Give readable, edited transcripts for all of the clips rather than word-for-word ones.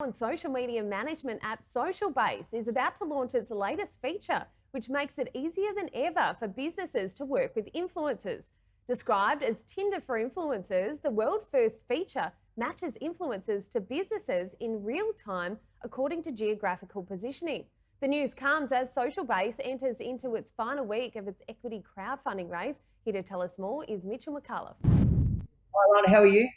On social media management app SocialBase is about to launch its latest feature, which makes it easier than ever for businesses to work with influencers. Described as Tinder for influencers, the world-first feature matches influencers to businesses in real time according to geographical positioning. The news comes as SocialBase enters into its final week of its equity crowdfunding raise. Here to tell us more is Micallef. Hi, Lana, how are you?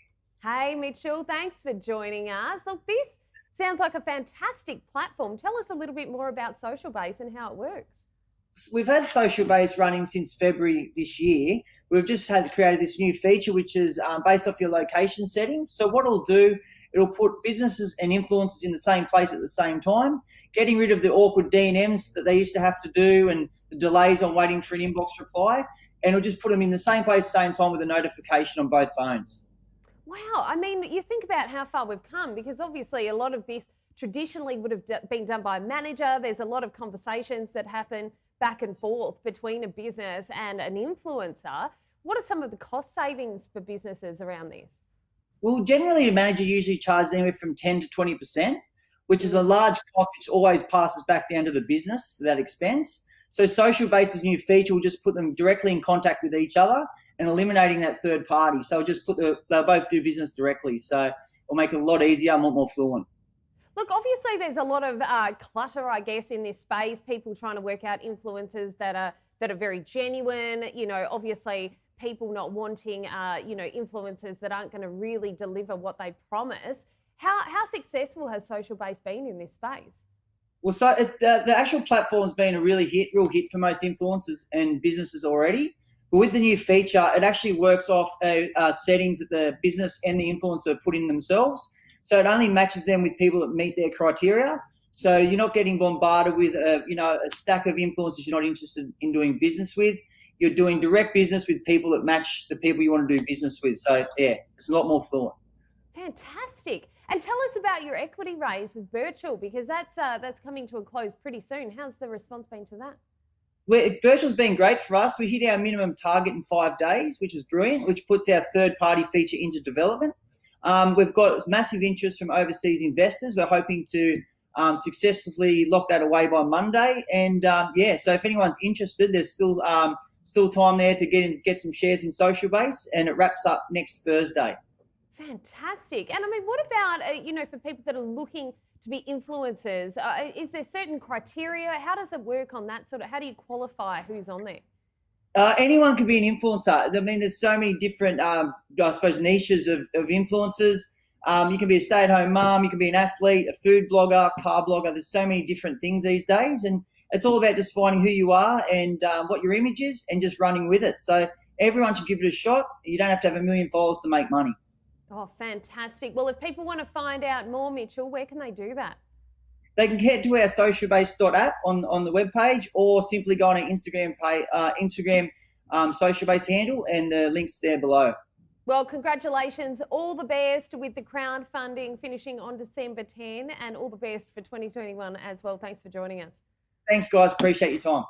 Hey, Mitchell, thanks for joining us. Look, this sounds like a fantastic platform. Tell us a little bit more about SocialBase and how it works. We've had SocialBase running since February this year. We've just created this new feature, which is based off your location setting. So what it'll do, it'll put businesses and influencers in the same place at the same time, getting rid of the awkward D&Ms that they used to have to do and the delays on waiting for an inbox reply. And it'll just put them in the same place, same time with a notification on both phones. Wow, I mean, you think about how far we've come, because obviously a lot of this traditionally would have been done by a manager. There's a lot of conversations that happen back and forth between a business and an influencer. What are some of the cost savings for businesses around this? Well, generally a manager usually charges anywhere from 10 to 20%, which is a large cost which always passes back down to the business for that expense. So SocialBase's new feature will just put them directly in contact with each other and eliminating that third party. So just they'll both do business directly. So it'll make it a lot easier and a lot more fluent. Look, obviously there's a lot of clutter, I guess, in this space. People trying to work out influencers that are very genuine. You know, obviously people not wanting, influencers that aren't going to really deliver what they promise. How successful has SocialBase been in this space? Well, so the actual platform's been a real hit for most influencers and businesses already. But with the new feature, it actually works off settings that the business and the influencer put in themselves. So it only matches them with people that meet their criteria. So you're not getting bombarded with a stack of influencers you're not interested in doing business with. You're doing direct business with people that match the people you want to do business with. So yeah, it's a lot more fluent. Fantastic. And tell us about your equity raise with Birchal, because that's coming to a close pretty soon. How's the response been to that? Birchal's been great for us. We hit our minimum target in 5 days, which is brilliant, which puts our third-party feature into development. We've got massive interest from overseas investors. We're hoping to successfully lock that away by Monday. And so if anyone's interested, there's still time there to get some shares in SocialBase, and it wraps up next Thursday. Fantastic. And I mean, what about, for people that are looking to be influencers, is there certain criteria? How does it work on that how do you qualify who's on there? Anyone can be an influencer. I mean, there's so many different, niches of influencers. You can be a stay-at-home mom, you can be an athlete, a food blogger, car blogger. There's so many different things these days. And it's all about just finding who you are and what your image is and just running with it. So everyone should give it a shot. You don't have to have 1 million followers to make money. Oh, fantastic. Well, if people want to find out more, Mitchell, where can they do that? They can head to our socialbase.app on the webpage, or simply go on our Instagram SocialBase handle, and the link's there below. Well, congratulations. All the best with the crowdfunding finishing on December 10, and all the best for 2021 as well. Thanks for joining us. Thanks, guys. Appreciate your time.